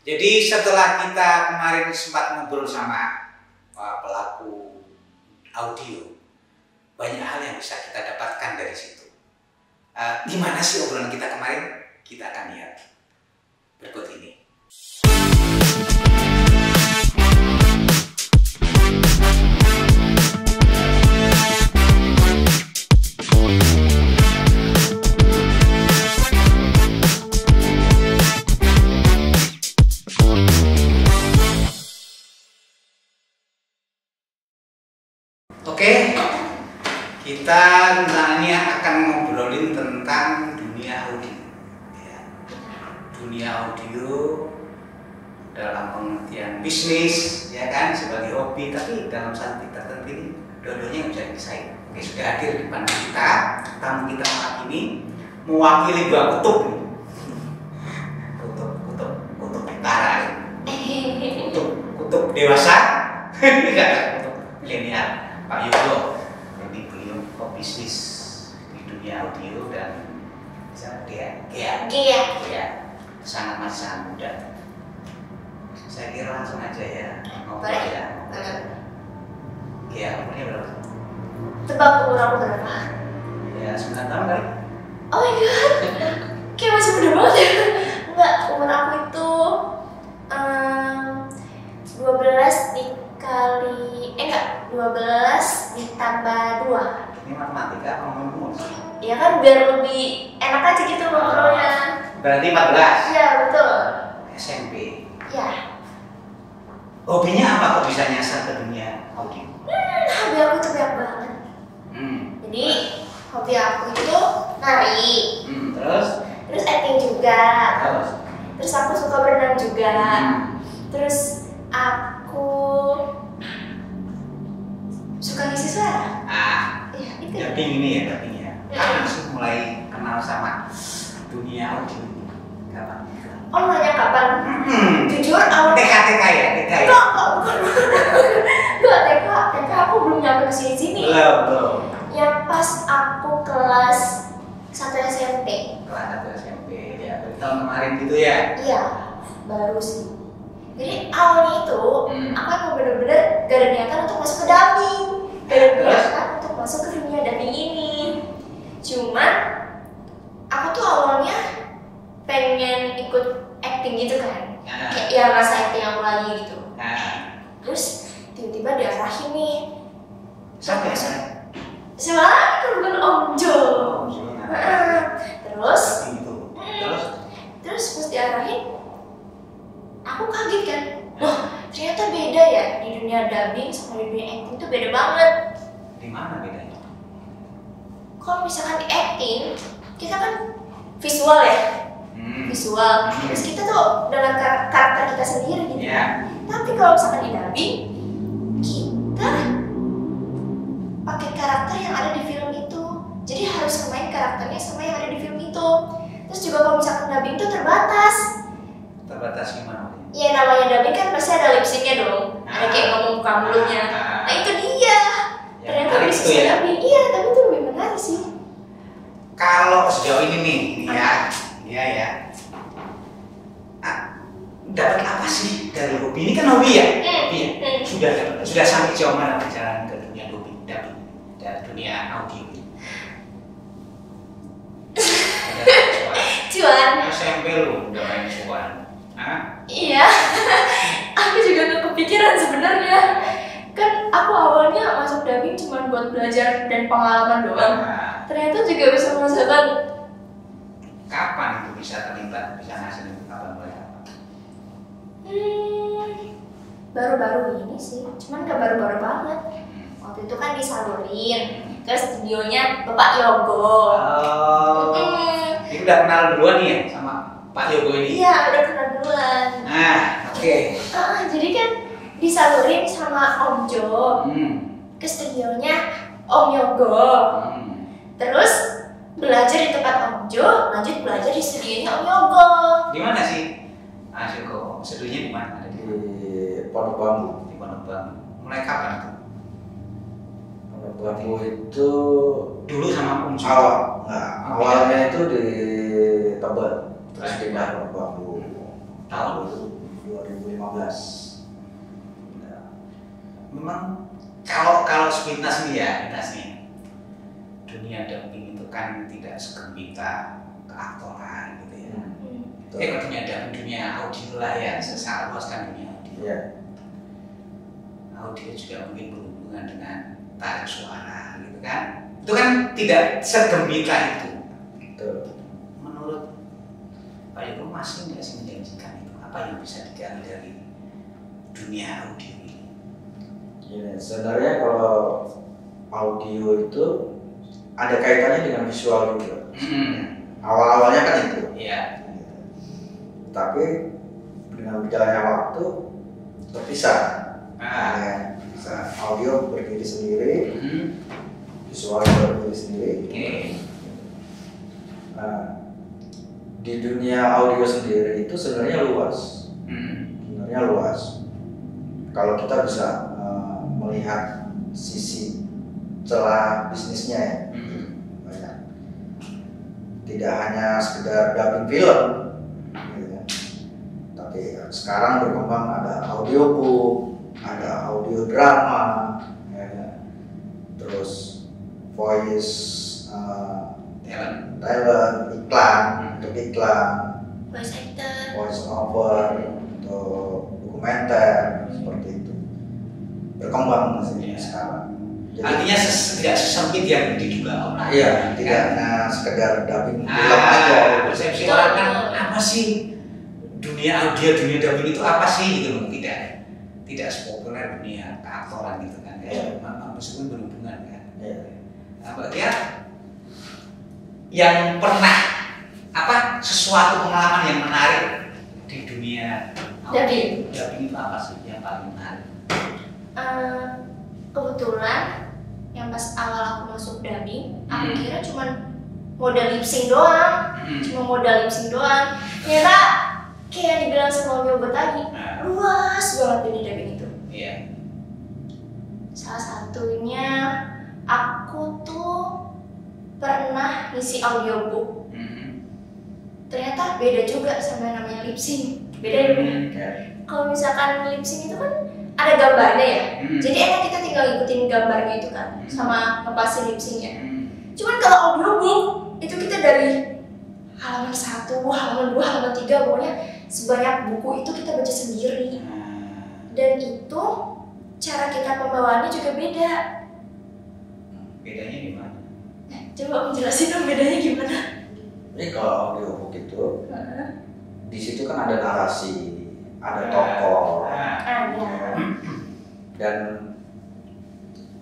Jadi setelah kita kemarin sempat ngobrol sama pelaku audio, banyak hal yang bisa kita dapatkan dari situ. Gimana sih obrolan kita kemarin? Kita akan lihat berikut ini. Oke, kita nanti akan ngobrolin tentang dunia audio. Ya. Dunia audio dalam pengertian bisnis, ya kan, sebagai hobi, tapi dalam saat kita tertentu ini dua-duanya nggak bisa dipisahin. Oke, sudah hadir di depan kita, tamu kita saat ini mewakili dua kutub, kutub utara, kutub dewasa, kutub milenial. Pak Yogo, jadi beliau pebisnis di dunia audio dan dia sangat muda. Saya kira langsung aja ya ngobrol ya. Gia, umurnya berapa? Tebak umur aku berapa? Ya 9 tahun kali. Oh my god, kayak masih muda banget ya. Enggak, umur aku itu 12 dikali 12 ditambah 2. Ini matematika apa ngomong? Ya kan biar lebih enak aja gitu ngobrolnya. Berarti 14? Iya betul. SMP? Iya. Hobinya apa kok bisa nyasar ke dunia audio? Hobi aku tuh banyak banget. Jadi hobi aku itu nari. Terus acting juga. Terus aku suka berenang juga. Terus aku suka ngisi suara. Iya, itu. Dubbing ini ya, dubbing ya. Kapan sih mulai kenal sama dunia audio ini? Kapan? Oh, nanya kapan? Jujur awal TK ya? Enggak, bukan. Enggak, TK aku belum nyampe ke sini. Belum. Yang pas aku kelas 1 SMP. Kelas 1 SMP ya, dari tahun kemarin gitu ya? Iya, baru sih. Jadi awalnya itu aku emang bener-bener gak ada niatan untuk masuk ke dubbing, gak ada niatan untuk masuk ke dunia dubbing ini. Cuman aku tuh awalnya pengen ikut acting gitu kan, kayak ya rasa acting aku lagi gitu. Terus tiba-tiba diarahin nih. Siapa? Siapa? Itu bukan Om Jo. Terus pas diarahin, aku kaget kan, loh ternyata beda ya di dunia dubbing sama di dunia acting tuh beda banget. Di mana bedanya? Kalau misalkan di acting, kita kan visual ya, visual. Terus kita tuh dengan karakter kita sendiri gitu. Tapi kalau misalkan di dubbing, kita pakai karakter yang ada di film itu. Jadi harus main karakternya sama yang ada di film itu. Terus juga kalau misalkan dubbing tuh terbatas. Terbatas gimana? Ya namanya dubbing kan pasti ada lip syncnya dong. Ada kayak ngomong buka mulutnya. Nah itu dia. Ternyata bisa dubbing. Iya, tapi itu lebih menarik sih. Kalau sejauh ini nih, dapat apa sih dari hobi ini? Kan hobi ya? Sudah sampai jauh mana perjalanan ke dunia dubbing dan dunia audio ini? Cuan. SMP lu udah main cuan. Iya. Aku juga gak kepikiran sebenarnya. Kan aku awalnya masuk dubbing cuma buat belajar dan pengalaman doang. Ternyata juga bisa menghasilkan. Kapan itu bisa terlibat, bisa ngasilin kapan mulai kapan? Baru-baru ini sih, cuman gak baru-baru banget. Waktu itu kan disalurin ke studionya Bapak Yogo. Ini udah kenal duluan nih ya sama Pak Yogo ini? Iya, udah kenal duluan. Oke. Jadi kan disalurin sama Om Jo ke studionya Om Yogo. Terus belajar di tempat Om Jo, lanjut belajar di studionya Om Yogo. Di mana sih? Yogo, studionya di mana? Di Pondok Bambu. Di Pondok Bambu. Mulai kapan itu? Pondok Bambu itu dulu sama Om Jo. Awalnya itu di Tebet, terus pindah ke Pondok Bambu. Tahun 2015. Nah, memang kalau sepintas nih ya, dunia dubbing itu kan tidak segembira keaktoran gitu ya. Kalau dunia audio lah ya, secara luas kan dunia audio. Yeah. Audio juga mungkin berhubungan dengan tarik suara gitu kan. Itu kan tidak segembira itu. Betul. Menurut Pak Yoko masih nggak sih menjanjikan itu? Apa yang bisa digali dari dunia audio ini? Ya, sebenarnya kalau audio itu ada kaitannya dengan visual juga. Awal-awalnya kan itu. Iya. Tapi dengan berjalannya waktu terpisah. Bisa audio berdiri sendiri, visual berdiri sendiri. Di dunia audio sendiri itu sebenarnya luas. Sebenarnya luas. Kalau kita bisa melihat sisi celah bisnisnya ya, banyak. Tidak hanya sekedar dubbing film, gitu ya. Tapi sekarang berkembang ada audiobook, ada audio drama, ya. Terus voice talent, iklan, untuk iklan, Voice actor, voice over, untuk dokumenter, seperti itu. Berkembang masih sekarang. Jadi, artinya tidak sesempit yang diduga orang. Iya, tidak hanya sekedar dubbing film aja. Persepsi orang kan apa sih dunia audio, dunia dubbing itu apa sih gitu loh, tidak sepopuler dunia keaktoran gitu kan ya. Meskipun berhubungan kan. Dia yang pernah sesuatu pengalaman yang menarik di dunia dubbing itu apa sih yang paling menarik? Kebetulan yang pas awal aku masuk dubbing, aku kira cuma modal lip sync doang, ternyata kayak dibilang sama Mio tadi, luas banget dunia dubbing itu. Iya. Salah satunya aku tuh pernah ngisi audiobook. Ternyata beda juga sama yang namanya lip sync. Beda ya. Kalau misalkan lip sync itu kan ada gambarnya ya. Jadi enak kita tinggal ikutin gambarnya itu kan, sama ngepasin lip syncnya. Cuman kalau audiobook itu kita dari halaman 1, halaman 2, halaman 3, pokoknya sebanyak buku itu kita baca sendiri. Dan itu cara kita pembawaannya juga beda. Bedanya gimana? Nah, coba aku jelasin dong bedanya gimana. Jadi kalau audiobook itu di situ kan ada narasi, ada tokoh, dan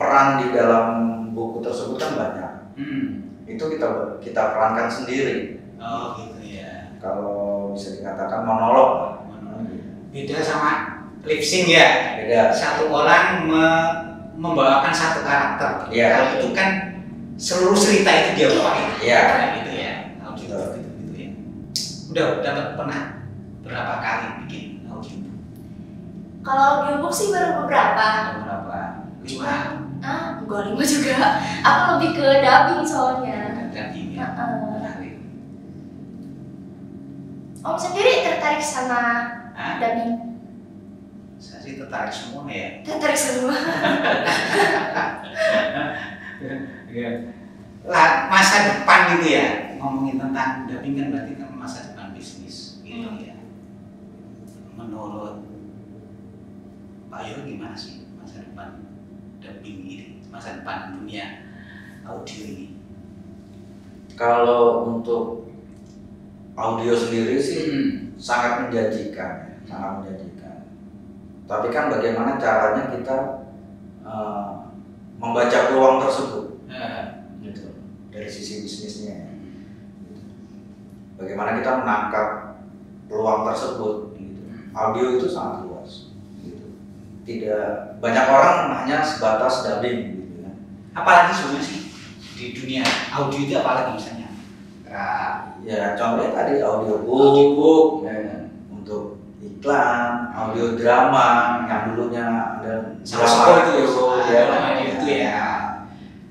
peran di dalam buku tersebut kan banyak. Itu kita perankan sendiri. Oh gitu ya. Kalau bisa dikatakan monolog. Beda sama lip sync ya. Beda. Satu orang membawakan satu karakter. Iya. Kalau itu kan seluruh cerita itu dia bawain. Iya. Gitu ya. Gitu ya. Udah dapat pernah berapa kali bikin audiobook? Kalau audiobook sih baru beberapa. 5? Enggak 5 juga. Aku lebih ke dubbing soalnya. Dubbing ya. Menarik. Om sendiri tertarik sama dubbing? Saya sih tertarik semua ya. Tertarik semua. Lah masa depan gitu ya, ngomongin tentang dubbing kan berarti kan masa depan bisnis gitu ya. Menurut Pak Yo gimana sih masa depan dubbing ini, masa depan dunia audio ini? Kalau untuk audio sendiri sih sangat menjanjikan, Tapi kan bagaimana caranya kita membaca peluang tersebut, gitu, dari sisi bisnisnya. Bagaimana kita menangkap peluang tersebut, gitu. Audio itu sangat luas, gitu. Tidak banyak orang hanya sebatas dubbing, gitu ya. Apalagi sebenarnya sih di dunia audio itu apalagi misalnya? Ya contohnya tadi audiobook, ya, untuk iklan, audio drama yang dulunya ada drama itu ya.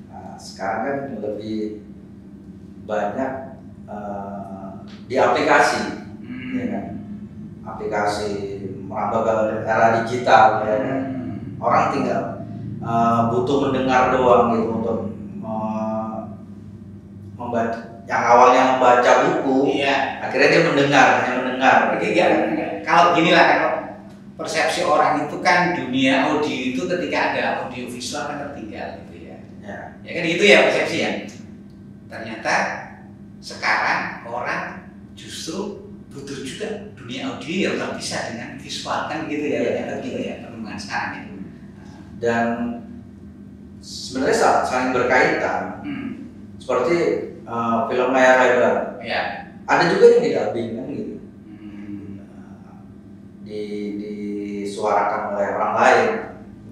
Nah, sekarang kan lebih banyak di aplikasi, ya kan? aplikasi merambah ke era digital ya. Orang tinggal butuh mendengar doang gitu untuk membaca. Yang awalnya membaca buku, akhirnya dia hanya mendengar. Kalau gini lah, kalau persepsi orang itu kan dunia audio itu ketika ada audio visual kan tertinggal gitu ya. Ya kan gitu ya persepsi ya. Ternyata sekarang orang justru butuh juga dunia audio yang terpisah dengan visual kan gitu ya. Gitu ya perkembangan sekarang itu. Dan sebenarnya saling berkaitan. Seperti film layar lebar. Ada juga yang didubbing kan gitu. Disuarakan oleh orang lain.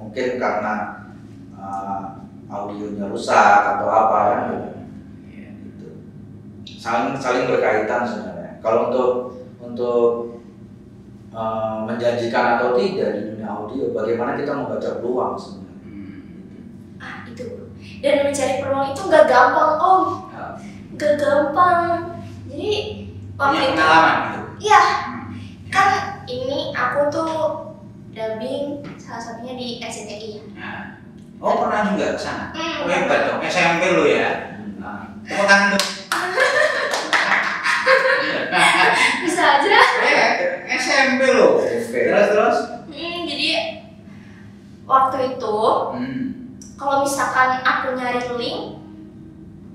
Mungkin karena audionya rusak atau apa kan gitu. Saling berkaitan sebenarnya. Kalau untuk menjanjikan atau tidak di dunia audio, bagaimana kita membaca peluang sebenarnya. Itu. Dan mencari peluang itu nggak gampang Om. Nggak gampang. Jadi waktu itu pengalaman gitu. Iya. Kan ini aku tuh dubbing salah satunya di RCTI. Oh pernah juga ke sana? Oh hebat dong, SMP lo ya? Tepuk tangan dong. Bisa aja. SMP lo. Terus? Jadi waktu itu kalau misalkan aku nyari link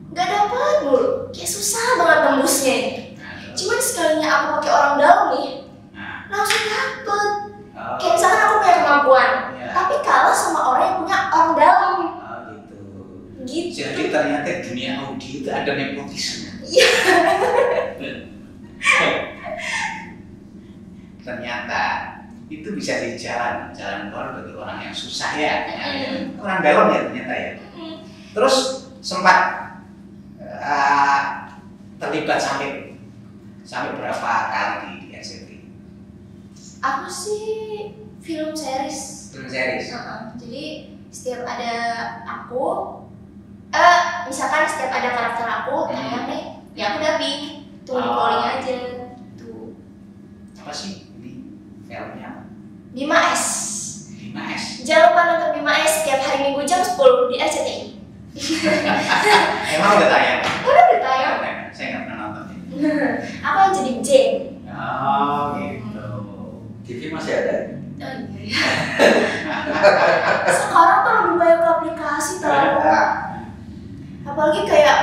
nggak dapat mulu, kayak susah banget tembusnya. Cuman sekalinya aku pakai orang dalam nih, langsung dapet. Kayak misalkan aku punya kemampuan, tapi kalah sama orang yang punya orang dalam. Gitu. Jadi ternyata dunia audio itu ada nepotisme. Iya. Ternyata itu bisa di jalan keluar bagi orang yang susah ya. Orang dalam ya ternyata ya. Terus sempat terlibat sampai berapa kali di RCTI? Aku sih film series. Jadi setiap ada aku, misalkan setiap ada karakter aku tayang nih, ya aku dubbing, tunggu di calling aja. Tuh. Apa sih ini filmnya? Bima S. Jangan lupa nonton Bima S setiap hari Minggu jam 10 di RCTI. Emang udah tayang? Udah tayang. Saya nggak pernah nonton ini. Aku yang jadi Jane. Oh gitu. TV masih ada? Iya. Sekarang tuh lebih banyak aplikasi tau. Apalagi kayak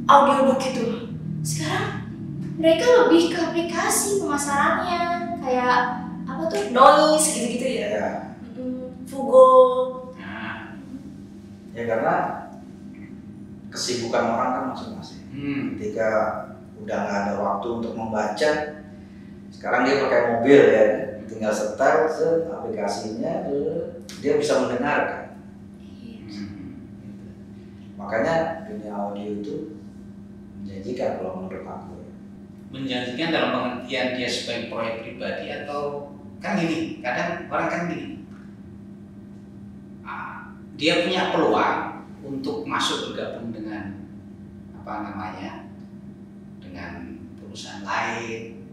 audiobook gitu. Sekarang mereka lebih ke aplikasi pemasarannya, kayak apa tuh Noise gitu-gitu ya. Fugo. Ya karena kesibukan orang kan masing-masing. Ketika udah nggak ada waktu untuk membaca, sekarang dia pakai mobil ya, tinggal setel aplikasinya, dia bisa mendengarkan. Makanya dunia audio itu menjanjikan kalau menurut aku. Menjanjikan dalam pengertian dia sebagai proyek pribadi atau kan gini, kadang orang kan gini. Dia punya peluang untuk masuk bergabung dengan dengan perusahaan lain,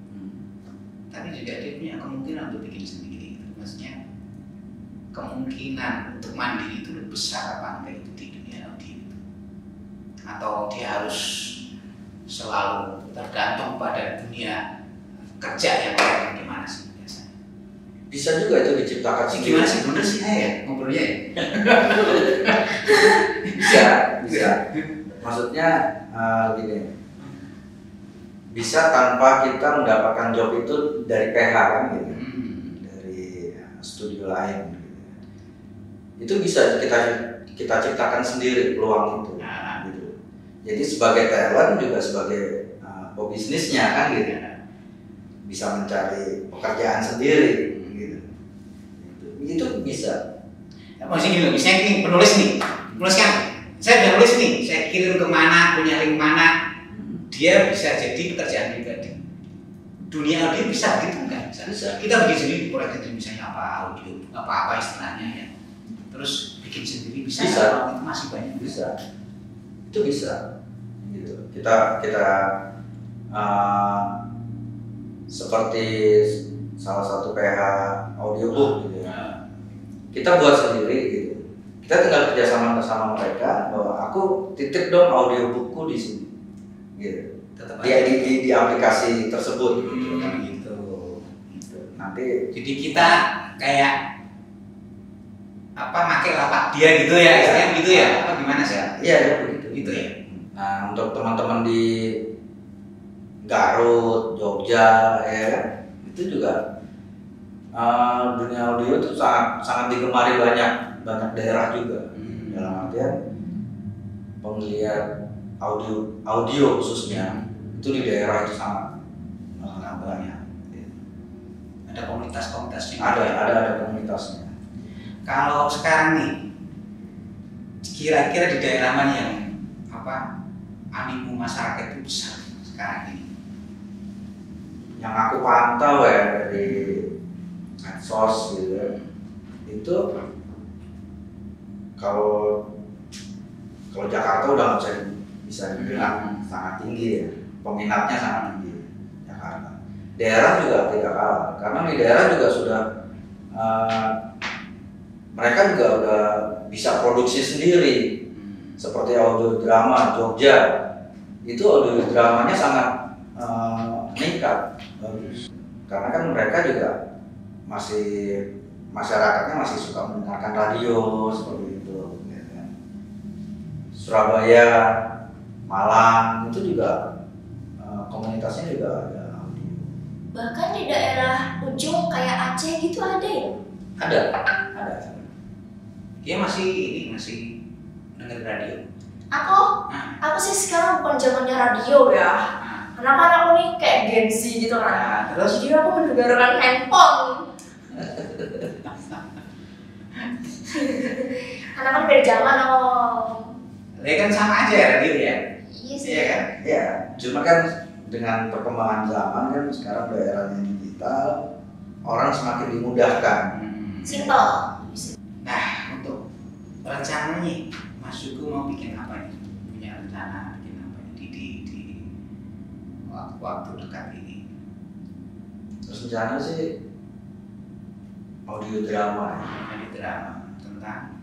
tapi juga dia punya kemungkinan untuk bikin sendiri. Maksudnya kemungkinan untuk mandiri itu lebih besar apa enggak itu di dunia audio itu, atau dia harus selalu tergantung pada dunia kerja yang lain. Gimana sih biasanya? Bisa juga itu diciptakan sih. Gimana sih, bener sih ya ngobrolnya ya? Bisa. Maksudnya gini, bisa tanpa kita mendapatkan job itu dari PH kan gitu, dari studio lain gitu. Itu bisa kita ciptakan sendiri peluang itu gitu. Jadi sebagai talent juga sebagai pebisnisnya kan gitu, bisa mencari pekerjaan sendiri gitu. Itu bisa. Maksudnya gini, misalnya ini penulis kan, saya udah nulis nih, saya kirim kemana, punya link mana, dia bisa jadi pekerjaan pribadi. Dunia audio bisa gitu kan? Bisa. Kita bikin sendiri proyek itu misalnya audio, apa istilahnya ya. Terus bikin sendiri bisa. Itu masih banyak. Bisa. Itu bisa. Gitu. Kita seperti salah satu PH audiobook gitu ya. Kita buat sendiri gitu. Kita tinggal kerjasama bersama mereka bahwa aku titip dong audiobookku di sini, gitu. Di aplikasi tersebut, gitu kan gitu. Nanti jadi kita kayak apa pakai lapak dia gitu ya, istilahnya gitu ya? Apa gimana sih? Iya ya begitu. Gitu ya. Nah untuk teman-teman di Garut, Jogja, ya itu juga dunia audio itu sangat digemari banyak daerah juga. Dalam artian penggeliat audio khususnya itu di daerah itu sangat banyak. Ada komunitas-komunitasnya. Ada komunitasnya. Kalau sekarang nih, kira-kira di daerah mana yang apa animo masyarakat itu besar sekarang ini? Yang aku pantau ya dari medsos gitu, itu kalau Jakarta udah nggak bisa dibilang sangat tinggi ya, peminatnya sangat tinggi Jakarta. Daerah juga tidak kalah, karena di daerah juga sudah mereka juga udah bisa produksi sendiri, seperti audio drama Jogja itu audio dramanya sangat meningkat, bagus. Karena kan mereka juga masyarakatnya masih suka mendengarkan radio seperti itu. Surabaya, Malang itu juga komunitasnya juga ada audio. Bahkan di daerah ujung kayak Aceh gitu ada ya? Ada. Dia masih dengar radio. Aku sih sekarang bukan zamannya radio ya. Karena kan aku nih kayak Gen Z gitu kan. Terus? Jadi aku mendengarkan handphone. Karena kan beda zaman Ya kan sama aja ya radio ya. Iya sih. Iya kan? Ya, cuma kan dengan perkembangan zaman kan sekarang daerahnya digital, orang semakin dimudahkan. Simple. Nah, untuk rencananya Mas Suku mau bikin apa nih? Punya rencana bikin apa di waktu dekat ini? Terus rencana sih audio drama. Ini drama tentang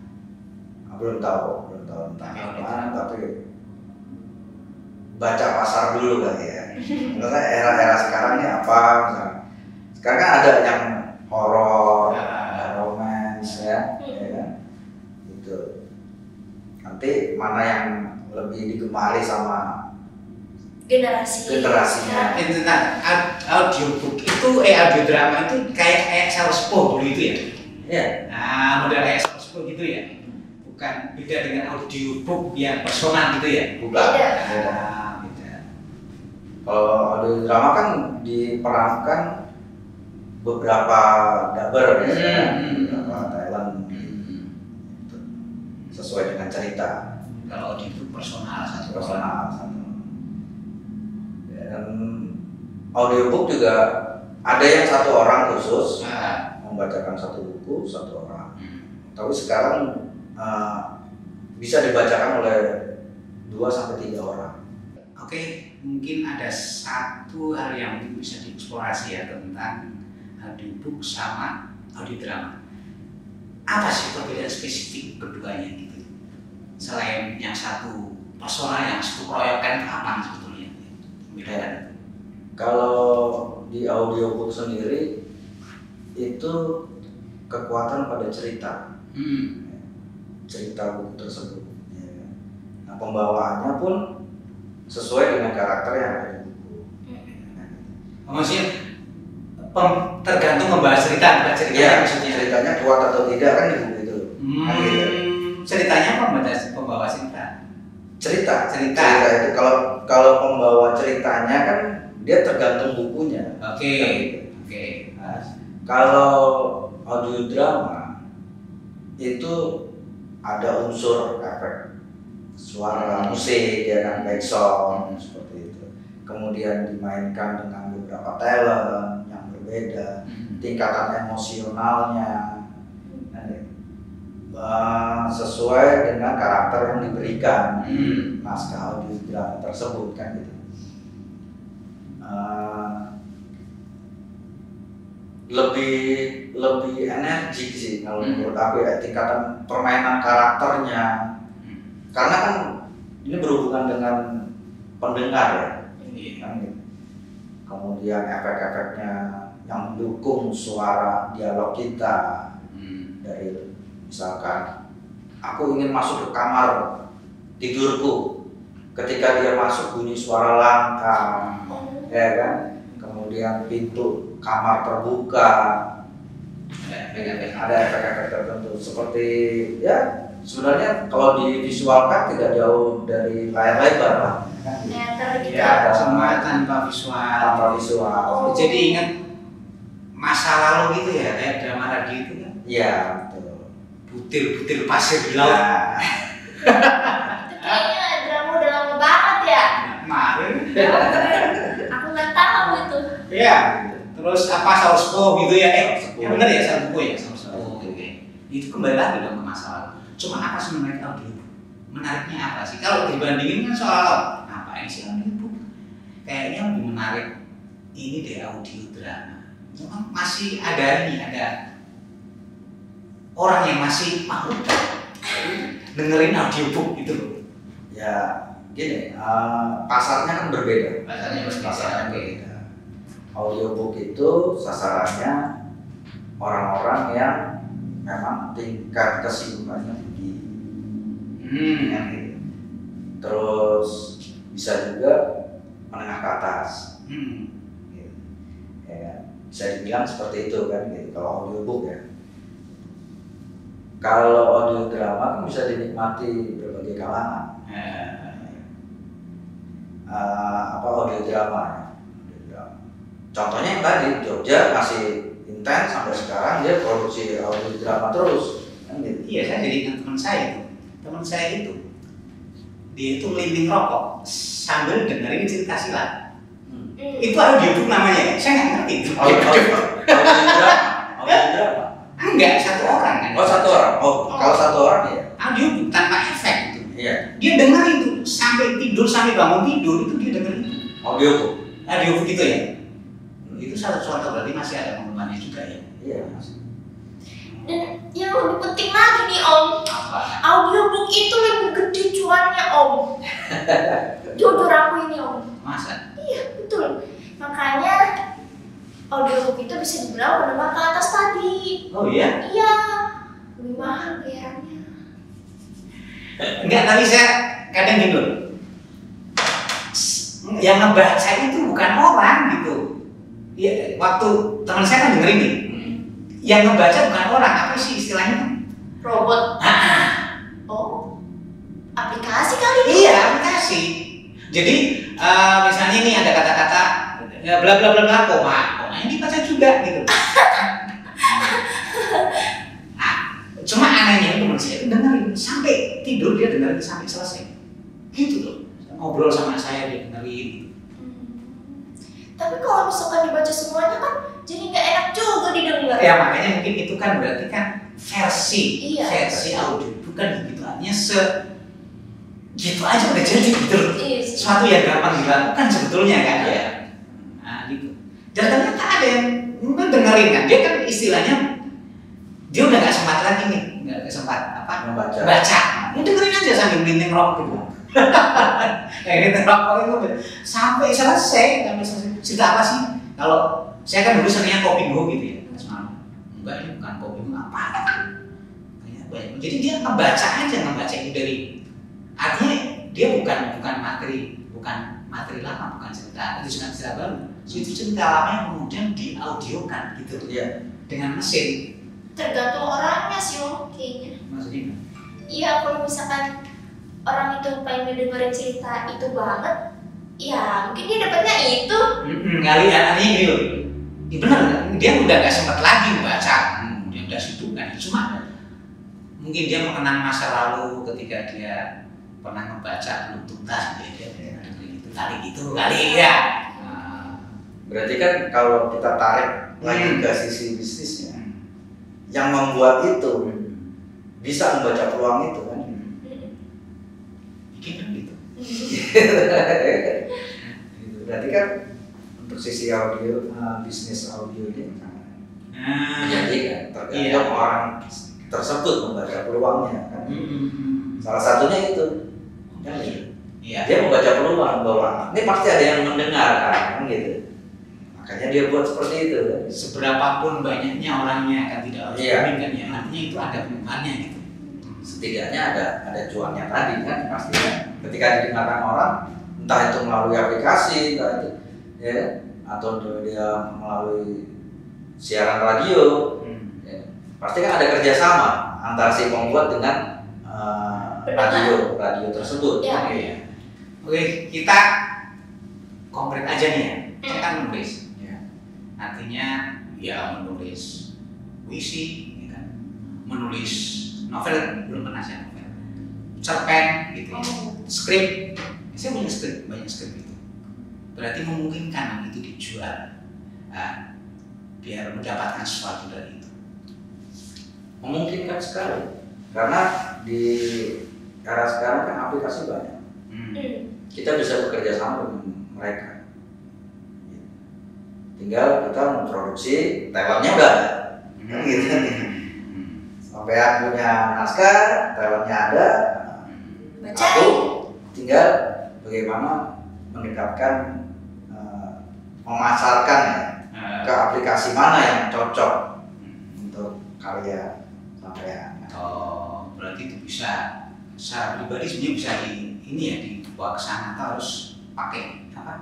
Belum tahu tentang apa, tapi baca pasar dulu kali ya. Karena era sekarang ini apa? Misalnya, sekarang kan ada yang horor, romance ya kan? Gitu. Nanti mana yang lebih digemari sama generasinya. Tentang audiobook itu audio drama itu kayak salespo dulu itu ya. Iya. Nah, model kayak salespo gitu ya. Bukan beda dengan audiobook yang personal gitu ya. Bukan. Beda. Kalau audio drama kan diperankan beberapa dubber ya, beberapa talent gitu. Sesuai dengan cerita. Kalau audiobook personal satu. Dan audiobook juga ada yang satu orang khusus membacakan satu buku satu orang. Tapi sekarang bisa dibacakan oleh 2-3 orang. Oke, mungkin ada satu hal yang mungkin bisa dieksplorasi ya tentang audiobook sama audio drama. Apa sih perbedaan spesifik keduanya gitu? Selain yang satu personal, yang satu keroyokan, apa sebetulnya membedakan? Kalau di audiobook sendiri itu kekuatan pada cerita. Cerita buku tersebut. Ya. Nah, pembawaannya pun sesuai dengan karakter yang ada di buku. Maksudnya tergantung membahas cerita, bukan cerita ya, maksudnya. Ceritanya kuat atau tidak kan di buku itu. Ceritanya pembawa cerita. Cerita itu kalau pembawa ceritanya kan dia tergantung bukunya. Oke. Nah, kalau audio drama itu ada unsur efek suara musik ya kan, background seperti itu. Kemudian dimainkan dengan beberapa talent yang berbeda, tingkatan emosionalnya sesuai dengan karakter yang diberikan naskah audio drama tersebut kan gitu. lebih energik sih kalau menurut aku ya, tingkatan permainan karakternya. Karena kan ini berhubungan dengan pendengar ya. Kan gitu. Kemudian efek-efeknya yang mendukung suara dialog kita. Dari misalkan aku ingin masuk ke kamar tidurku, ketika dia masuk bunyi suara langkah, ya kan? Kemudian pintu kamar terbuka, ada efek-efek tertentu seperti ya sebenarnya kalau divisualkan tidak jauh dari layar lebar lah. Ya, semua tanpa visual. Jadi ingat masa lalu gitu ya, kayak drama radio itu kan? Iya, betul. Butir-butir pasir di laut. Itu kayaknya drama udah lama banget ya. Kemarin. Aku nggak tahu itu. Iya. Terus apa Sauspo gitu ya? Yang benar ya Sauspo ya, Sauspo. Itu kembali lagi dong ke masa lalu. Cuma apa sih menarik audio? Menariknya apa sih? Kalau dibandingin kan soal ngapain sih audio? Kayaknya lebih menarik ini deh audio drama. Memang masih ada orang yang masih mau dengerin audiobook gitu loh. Ya gini, pasarnya kan berbeda. Pasarnya berbeda. Audiobook itu sasarannya orang-orang yang memang tingkat kesibukannya tinggi. Terus bisa juga menengah ke atas. Gitu. Ya, bisa dibilang seperti itu kan gitu. Kalau audiobook ya. Kalau audio drama kan bisa dinikmati berbagai kalangan. Audio drama. Contohnya yang tadi Jogja masih intens sampai sekarang dia produksi audio drama terus. Kan gitu. Iya, saya jadi ingat teman saya itu dia itu melinding rokok sambil dengerin cerita silat. Itu audiobook namanya, saya nggak ngerti. Audio drama. Enggak, satu orang kan? Oh, satu orang. Kalau satu orang ya. Audiobook tanpa efek itu. Iya. Dia dengerin itu sampai tidur, sampai bangun tidur itu dia dengerin itu. Audiobook itu ya. Itu satu contoh, berarti masih ada pengembangannya juga ya. Iya. Dan yang lebih penting lagi nih Om, Apa? audiobook itu lebih gede cuannya Om. Jujur aku ini Om. Masa? Iya betul. Makanya audiobook itu bisa dibilang menembak ke atas tadi. Oh iya? Iya. Lebih mahal bayarannya. Enggak, tapi saya kadang gitu. Yang ngebaca itu bukan orang gitu. Ya, waktu teman saya kan dengerin nih. Yang ngebaca bukan orang, apa sih istilahnya? Robot. Oh, aplikasi kali ini? Iya, aplikasi. Jadi misalnya ini ada kata-kata bla bla bla bla koma ini dibaca juga gitu. Cuma anehnya teman saya itu dengerin sampai tidur, dia dengerin sampai selesai. Gitu loh. Ngobrol sama saya dia dengerin. Tapi kalau misalkan dibaca semuanya kan jadi nggak enak juga didengar. Ya makanya mungkin itu kan berarti kan versi audio, bukan begitu, artinya gitu aja udah jadi gitu loh. Sesuatu yang gampang dilakukan sebetulnya kan ya. Nah gitu. Dan ternyata ada yang mungkin dengerin kan, dia kan istilahnya dia udah nggak sempat lagi nih, nggak sempat baca. Ya dengerin aja sambil merinding rokok gitu. Kayak gitu rokok itu sampai selesai. Cerita apa sih? Kalau saya kan dulu seringnya kopi go gitu ya, enggak ini bukan kopi go apa gitu. Jadi dia ngebaca itu dari artinya dia bukan materi lama, bukan cerita baru. Itu cerita lama yang kemudian diaudiokan gitu ya dengan mesin. Tergantung orangnya sih Om kayaknya. Maksudnya? Iya, kalau misalkan orang itu pengen dengerin cerita itu banget, ya mungkin dia dapatnya itu. Kali artinya gini loh. Ya benar, dia udah gak sempat lagi membaca. Dia udah sibuk kan. Cuma mungkin dia mengenang masa lalu ketika dia pernah membaca belum tuntas. Dia kali ya. Berarti kan kalau kita tarik lagi ke sisi bisnisnya, yang membuat itu bisa membaca peluang itu kan. Gitu. Berarti kan untuk sisi audio, bisnis audio ini Jadi kan tergantung orang tersebut membaca peluangnya kan. Salah satunya itu kan gitu. Dia membaca peluang bahwa ini pasti ada yang mendengar kan gitu. Makanya dia buat seperti itu. Seberapapun banyaknya orangnya kan tidak harus kan ya. Artinya itu ada peluangnya gitu. Setidaknya ada cuannya tadi kan pastinya. Ketika didengarkan orang, entah itu melalui aplikasi, entah itu ya, atau dia melalui siaran radio, ya, pasti kan ada kerjasama antara si pembuat dengan radio tersebut. Ya. Oke, kita konkret aja nih ya. Saya kan menulis, ya. Artinya ya menulis puisi, ya kan? Menulis novel, belum pernah saya novel, cerpen gitu ya, skrip. Saya punya skrip, banyak skrip itu. Berarti memungkinkan itu dijual, biar mendapatkan sesuatu dari itu. Memungkinkan sekali, karena di era sekarang kan aplikasi banyak. Kita bisa bekerja sama dengan mereka. Tinggal kita memproduksi, talentnya udah ada, gitu. Sampai punya naskah, talentnya ada. Aku tinggal bagaimana mendekatkan, memasarkan ke aplikasi mana yang cocok untuk karya sampean. Oh, berarti itu bisa secara pribadi sebenarnya bisa ini ya dibawa ke sana, atau harus pakai apa?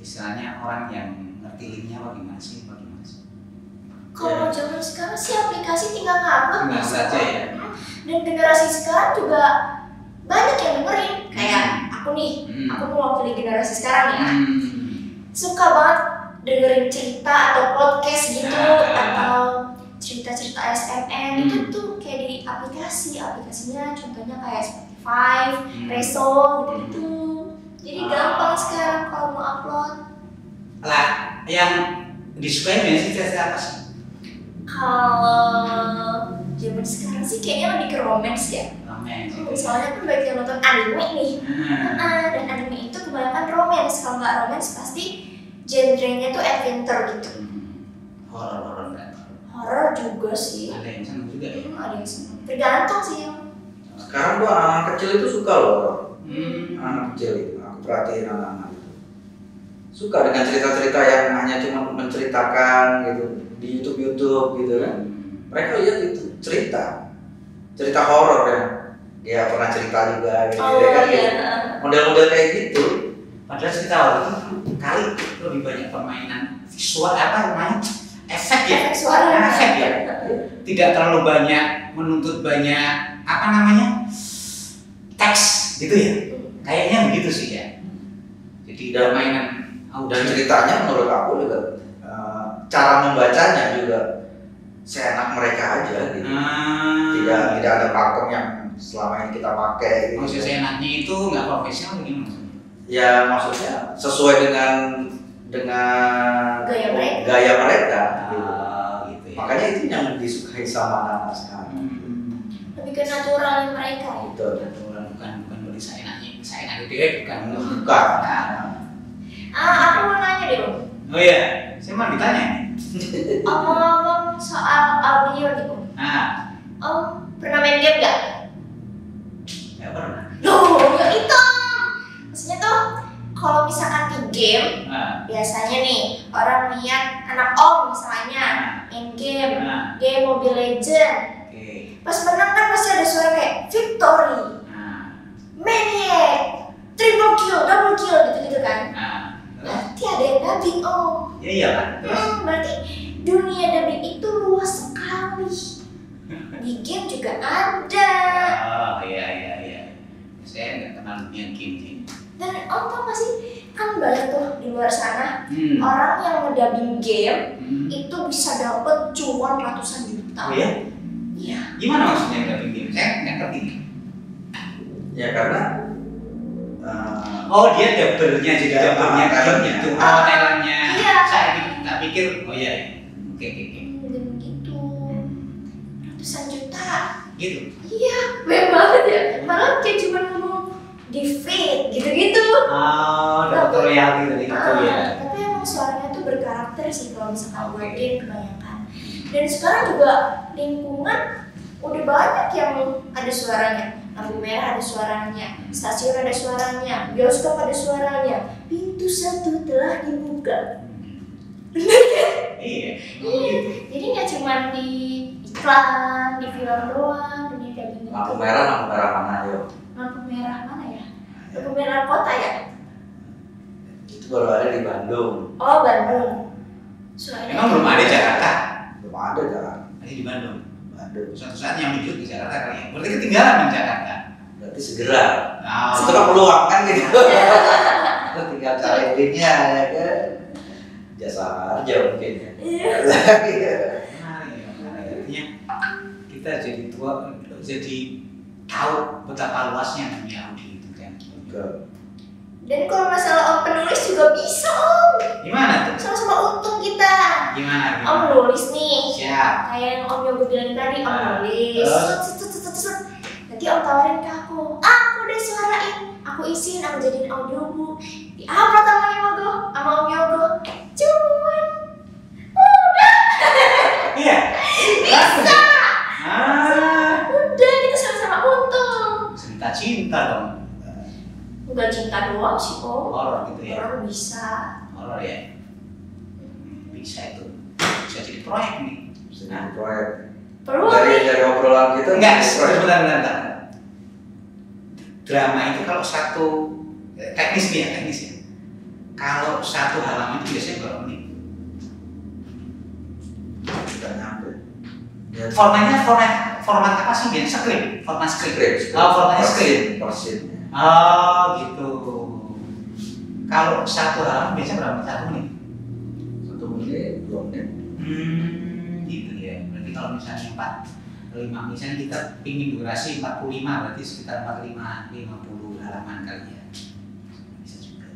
Istilahnya orang yang ngerti linknya bagaimana sih? Kalau zaman sekarang sih aplikasi tinggal ngambek saja ya. Dan generasi sekarang juga banyak yang dengerin. Kayak aku nih, aku mewakili generasi sekarang ya. Suka banget dengerin cerita atau podcast gitu, atau cerita-cerita SMN itu tuh kayak di aplikasinya contohnya kayak Spotify, Reso gitu-gitu. Jadi gampang sekarang kalau mau upload. Lah, yang disukai sih apa sih? Kalau zaman sekarang sih kayaknya lebih ke romance ya. Soalnya kan banyak yang nonton anime nih. Dan anime itu kebanyakan romance. Kalau nggak romance pasti genrenya tuh adventure gitu. Horor juga sih. Ada yang seneng juga ya? Ada yang seneng. Tergantung sih. Sekarang tuh anak kecil itu suka loh. Anak kecil itu, aku perhatiin anak-anak itu suka dengan cerita-cerita yang hanya cuma menceritakan gitu di YouTube gitu kan. Mereka lihat itu cerita horor ya. Dia pernah cerita juga gitu, kan gitu. Model-model kayak gitu. Padahal cerita horor itu kali lebih banyak permainan visual efek ya. Efek ya. Tidak terlalu banyak menuntut banyak teks gitu ya. Kayaknya begitu sih ya. Jadi permainan dan ceritanya menurut aku juga cara membacanya juga seenak mereka aja gitu. Tidak ada pakem yang selama ini kita pakai gitu. Maksudnya seenaknya itu nggak profesional gimana maksudnya? Ya maksudnya sesuai dengan gaya mereka gitu. Gitu ya. Makanya itu yang disukai sama anak-anak sekarang. Lebih ke naturalnya mereka. Betul. Bukan beli seenaknya dia bukan. Aku mau nanya deh, Om. Oh iya, saya mau ditanya. Ngomong soal audio nih, Om. Om pernah main game nggak? Nggak pernah. Loh, ya itu. Maksudnya tuh kalau misalkan di game, biasanya nih orang lihat anak Om misalnya main game, game Mobile Legend. Pas menang kan pasti ada suara kayak victory, maniac, triple kill, double kill gitu-gitu kan. Berarti ada yang dubbing, Om. Iya kan. Berarti dunia dubbing itu luas sekali. Di game juga ada. Oh iya. Saya nggak kenal dunia game. Dan Om tau gak sih, kan banyak tuh di luar sana orang yang ngedubbing game itu bisa dapet cuan ratusan juta. Oh iya? Iya. Gimana maksudnya ngedubbing game? Saya nggak ngerti. Ya karena dia dubbernya jadi dubbernya game gitu. Thailandnya. Iya. Saya tak pikir. Oh iya. Oke. Dan gitu. Ratusan juta. Gitu. Iya, banyak banget ya. Padahal kayak cuma ngomong defeat gitu-gitu. Dapat royalti dari itu ya. Tapi emang suaranya tuh berkarakter sih kalau misalkan buat game kebanyakan. Dan sekarang juga lingkungan udah banyak yang ada suaranya. Lampu merah ada suaranya, stasiun ada suaranya, bioskop ada suaranya. Pintu satu telah dibuka. Bener kan? Iya. Jadi nggak cuma di iklan, di film doang, dunia kayak gini. Lampu merah mana yuk? Lampu merah mana ya? Lampu merah kota ya? Itu baru ada di Bandung. Oh, Bandung. Soalnya Emang belum ada di Jakarta? Belum ada kan? Ada di Bandung. Bandung. Suatu saat yang hidup di Jakarta kali ya. Berarti ketinggalan di Jakarta. Berarti segera. Oh. Itu kan peluang kan gitu. Tinggal cari linknya ya kan. Jasa aja mungkin ya. Menarik ya, menarik. Artinya kita jadi tua, jadi tahu betapa luasnya dunia audio itu kan. Dan kalau masalah penulis juga bisa Om. Gimana tuh? Sama-sama untung kita. Gimana? Om nulis nih. Siap. Kayak yang Om Yogo bilang tadi, Om nulis. Terus? Nanti Om tawarin ke aku. Aku udah suarain. Aku isiin, aku jadiin audiobook. Di-upload sama Yogo, sama Om Yogo. Cuman udah. Iya. Bisa. Ah. Udah, kita sama-sama untung. Cerita cinta dong. Udah cinta doang sih Om. Horor gitu ya. Horor bisa. Horor ya. Bisa itu. Bisa jadi proyek nih. Bisa jadi proyek. Perlu Dari obrolan kita. Enggak, proyek. sebentar. Drama itu kalau satu teknis nih ya, teknis ya. Kalau satu halaman itu biasanya berapa menit? Tidak nyampe. Ya, Format apa sih biasanya? Skrip, format skrip. script. Oh, formatnya skrip. Persin. Oh, gitu. Kalau satu halaman biasanya berapa menit? 1 menit? 1 menit, 2 menit. Gitu ya. Berarti kalau misalnya 45, misalnya kita pingin durasi 45, berarti sekitar 50 halaman kali ya. Bisa juga.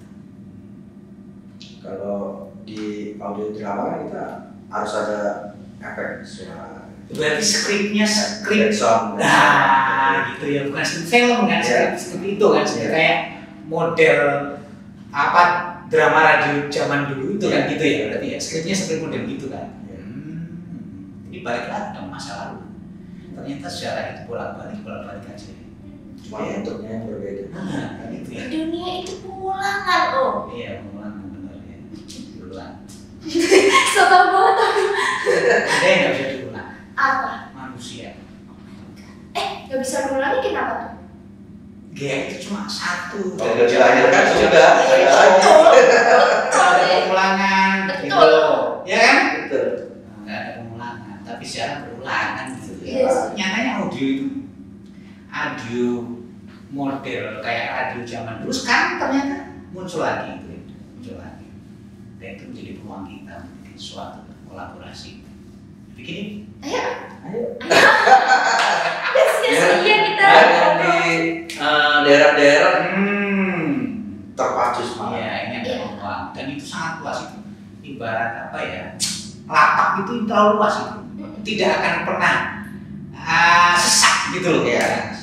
Kalau di audio drama kan kita harus ada efek suara. Berarti skripnya skrip. Background. Nah, gitu ya, bukan film kan, skrip itu kan, kayak model apa drama radio zaman dulu itu kan gitu ya, berarti ya skripnya skrip model gitu kan. Ini balik lagi dong masa lalu. Ternyata sejarah itu bolak-balik aja. Cuma bentuknya yang berbeda. Nah, kan itu ya. dunia itu pengulangan Om. Iya, pengulangan benar ya. Diulang. Sobat banget tapi. Ada yang nggak bisa diulang. Apa? Manusia. Nggak bisa diulangi kenapa tuh? Dia itu cuma satu. Kalau udah dilahirkan sudah. Betul. Nggak ada pengulangan. Betul. Gitu. Ya kan? Betul. Nggak ada pengulangan, tapi secara berulangan gitu ya. Yes. Nyatanya audio model kayak radio zaman dulu sekarang ternyata muncul lagi gitu ya. Muncul lagi. Dan itu menjadi peluang kita bikin suatu kolaborasi. Bikin Ayo. Sia-sia kita. Yang di daerah-daerah terpacu Iya, semangat. ini ada peluang. Dan itu sangat luas itu. Ibarat apa ya? Lapak itu terlalu luas itu. Tidak akan pernah sesak gitu loh ya.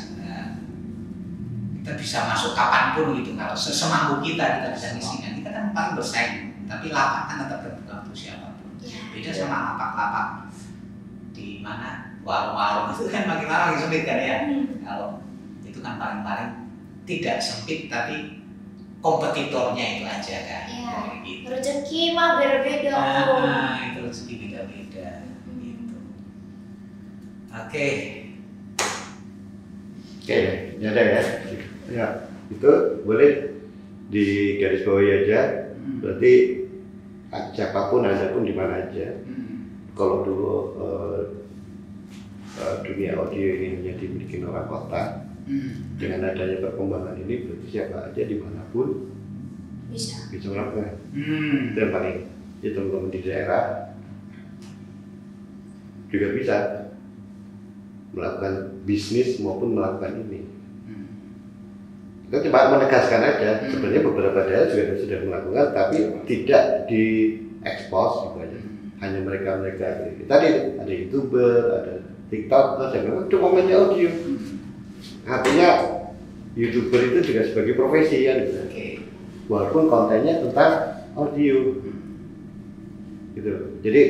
Kita bisa masuk kapanpun gitu. Kalau semampu kita bisa ngisikan. Kita kan paling bersaing. Tapi lapak kan tetap terbuka untuk siapapun. Beda sama lapak-lapak di mana warung-warung itu kan makin lama makin sulit kan ya. Kalau itu kan paling-paling tidak sempit tapi kompetitornya itu aja kan. Iya. Gitu. Rezeki mah beda-beda Om. Nah, itu rezeki beda-beda gitu. Oke. Oke, ini ada ya. Ya, itu boleh di garis bawahi aja. Berarti siapapun Anda pun di mana aja. Kalau dulu dunia audio ini menjadi milik orang kota, dengan adanya perkembangan ini berarti siapa aja dimanapun Bisa. melakukan. Itu yang paling. Jadi teman-teman di daerah juga bisa melakukan bisnis maupun melakukan ini. Kita cuma menegaskan aja. Sebenarnya beberapa daerah juga sudah melakukan, tapi tidak diekspos gitu aja. Hanya mereka-mereka. Tadi ada YouTuber, ada TikTok, saya bilang cuma mainnya audio. Artinya YouTuber itu juga sebagai profesi kan, gitu. Walaupun kontennya tentang audio, gitu. Jadi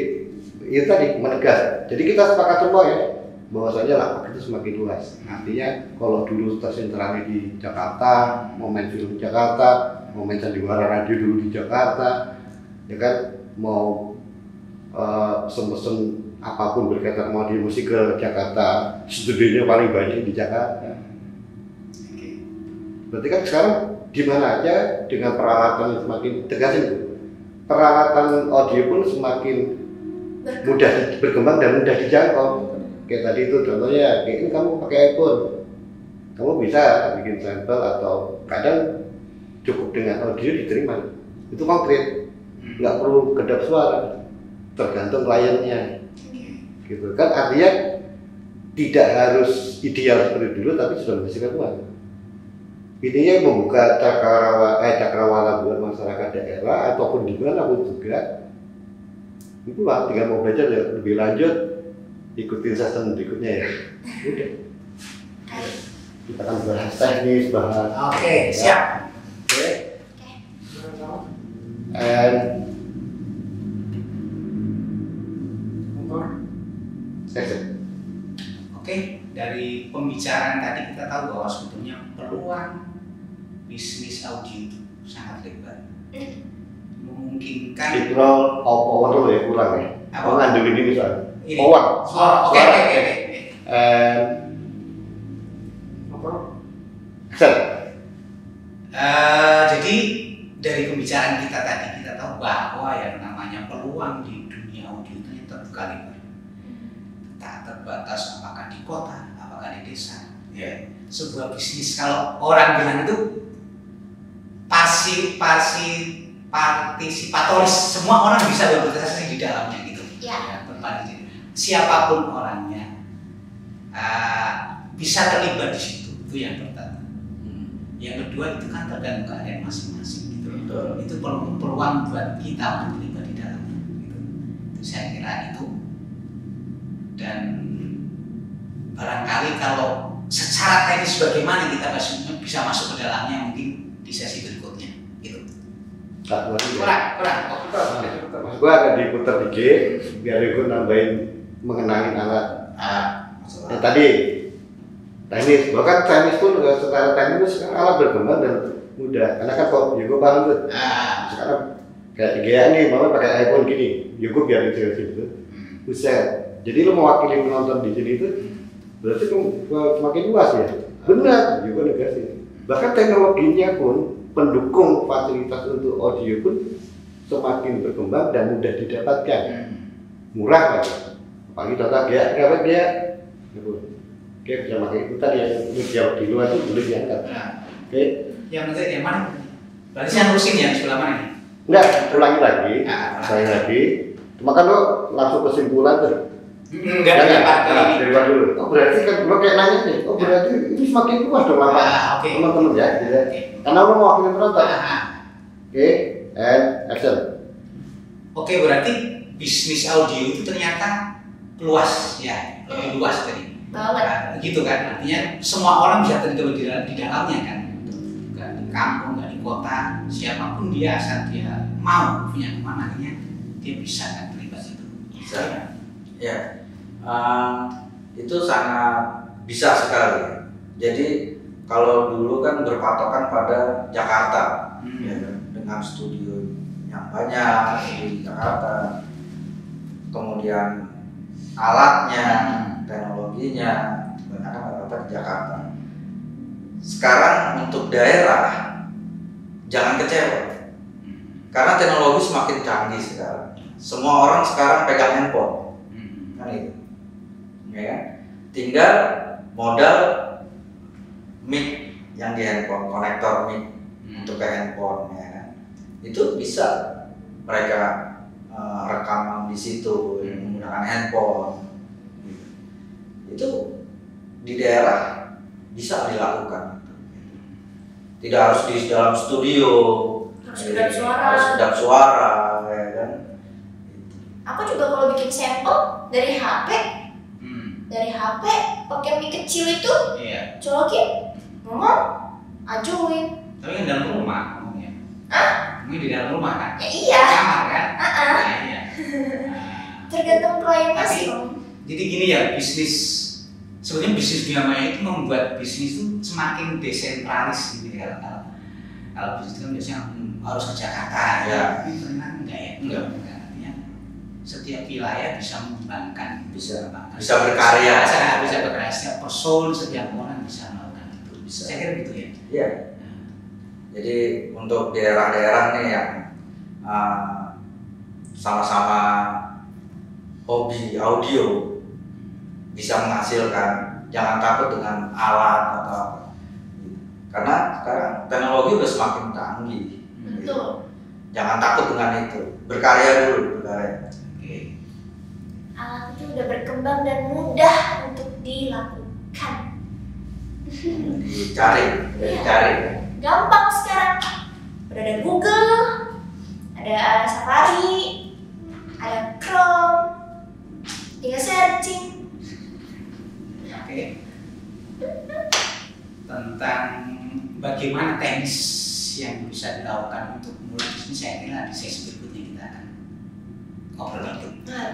itu tadi menegas. Jadi kita sepakat semua ya bahwasanya lapak itu semakin luas. Artinya kalau dulu stasiun terakhir di Jakarta, mau main film di Jakarta, mau main sandiwara radio dulu di Jakarta, ya kan, mau pesen-pesen apapun berkaitan mau di musik ke Jakarta, studionya paling banyak di Jakarta. Berarti kan sekarang di mana aja dengan peralatan yang semakin tegas itu, peralatan audio pun semakin mudah berkembang dan mudah dijangkau. Kayak tadi itu contohnya, kayak ini kamu pakai iPhone, kamu bisa bikin sampel atau kadang cukup dengan audio diterima. Itu konkret, nggak perlu kedap suara, tergantung kliennya. Gitu kan, artinya tidak harus ideal seperti dulu, tapi sudah menghasilkan uang. Intinya membuka cakrawala buat masyarakat daerah ataupun di mana pun juga. Itu lah, tinggal mau belajar ya lebih lanjut, ikutin season berikutnya ya. Udah. Kita akan bahas teknis, bahas. Oke, siap. Oke. And Oke, dari pembicaraan tadi kita tahu bahwa sebetulnya peluang bisnis audio itu sangat lebar. Memungkinkan sinkron power dulu ya, kurang ya. Apa? Oh, ngandelin ini misalnya. Ini. Power. Oke. Action. Jadi dari pembicaraan kita tadi kita tahu bahwa yang namanya peluang di dunia audio itu terbuka lebar. Tak terbatas apakah di kota, apakah di desa. Ya. Sebuah bisnis kalau orang bilang itu partisipatoris, semua orang bisa berpartisipasi di dalamnya gitu. Ya. Siapapun orangnya bisa terlibat di situ. Itu yang pertama. Yang kedua itu kan tergantung keadaan masing-masing gitu. Itu peluang buat kita untuk terlibat di dalamnya. Gitu. Itu saya kira itu. Dan barangkali kalau secara teknis bagaimana kita bisa masuk ke dalamnya mungkin di sesi berikutnya gitu. Kurang. Mas gua agak diputar dikit biar gue nambahin mengenalin alat. Tadi teknis, bahkan teknis pun secara teknis sekarang alat berkembang dan mudah. Karena kan kok Yugo paham tuh. Sekarang kayak IGA nih, mau pakai iPhone gini, Yugo biar itu. Buset. Jadi lo mewakili penonton di sini itu berarti semakin luas ya. Benar, juga negasi. Bahkan teknologinya pun pendukung fasilitas untuk audio pun semakin berkembang dan mudah didapatkan. Murah kan? Apalagi contoh dia oke, bisa pakai itu tadi yang jauh di luar itu boleh diangkat. Oke. Yang penting yang mana? Berarti saya terusin ya sebelah mana nih? Enggak, ulangi lagi. Lagi. Cuma kan lo langsung kesimpulan tuh. Enggak dari dulu. Oh berarti kan lo kayak nanya nih. Oh berarti ini semakin luas dong lapangan. Teman-teman ya. Karena lo mau wakilin penonton. Oke, and action. Oke, berarti bisnis audio itu ternyata luas ya, lebih luas tadi. Banget. Gitu kan, artinya semua orang bisa terlibat di dalamnya kan. Nggak di kampung, nggak di kota, siapapun dia asal dia mau punya kemampuannya, dia bisa kan terlibat itu. Bisa. Ya, itu sangat bisa sekali. Jadi kalau dulu kan berpatokan pada Jakarta, ya, dengan studio yang banyak di Jakarta, kemudian alatnya, teknologinya, banyak rata-rata di Jakarta. Sekarang untuk daerah, jangan kecewa, karena teknologi semakin canggih sekarang. Semua orang sekarang pegang handphone. Itu. Ya, tinggal modal mic yang di handphone, konektor mic untuk ke handphone, ya kan? Itu bisa mereka rekaman di situ menggunakan handphone. Itu di daerah bisa dilakukan. Tidak harus di dalam studio, harus kedap suara, ya kan? Aku juga kalau bikin sampel dari HP, pakai mic kecil itu, colokin, ngomong, ajuin. Tapi kan dalam rumah ngomongnya. Ini di dalam rumah kan? Ya iya. Kamar kan? Iya. Tergantung klien Tapi, sih Om. jadi gini ya, sebetulnya bisnis dunia maya itu membuat bisnis itu semakin desentralis gitu ya. Kalau bisnis kan biasanya harus ke Jakarta ya. Tapi ternyata enggak ya, enggak. Artinya setiap wilayah bisa mengembangkan, bisa berkarya. Bisa berkarya, setiap person, setiap orang bisa melakukan itu. Saya kira gitu ya. Iya. Jadi untuk daerah-daerah nih yang sama-sama hobi audio bisa menghasilkan, jangan takut dengan alat atau apa. Karena sekarang teknologi udah semakin canggih. Betul. Jangan takut dengan itu, berkarya dulu, berkarya. Oke. Alat itu udah berkembang dan mudah untuk dilakukan. Dicari. Gampang sekarang. Udah ada Google, ada Safari, ada Chrome, tinggal searching. Oke. Tentang bagaimana teknis yang bisa dilakukan untuk mulai bisnis, saya kira di sesi berikutnya kita akan ngobrol lagi. Nah,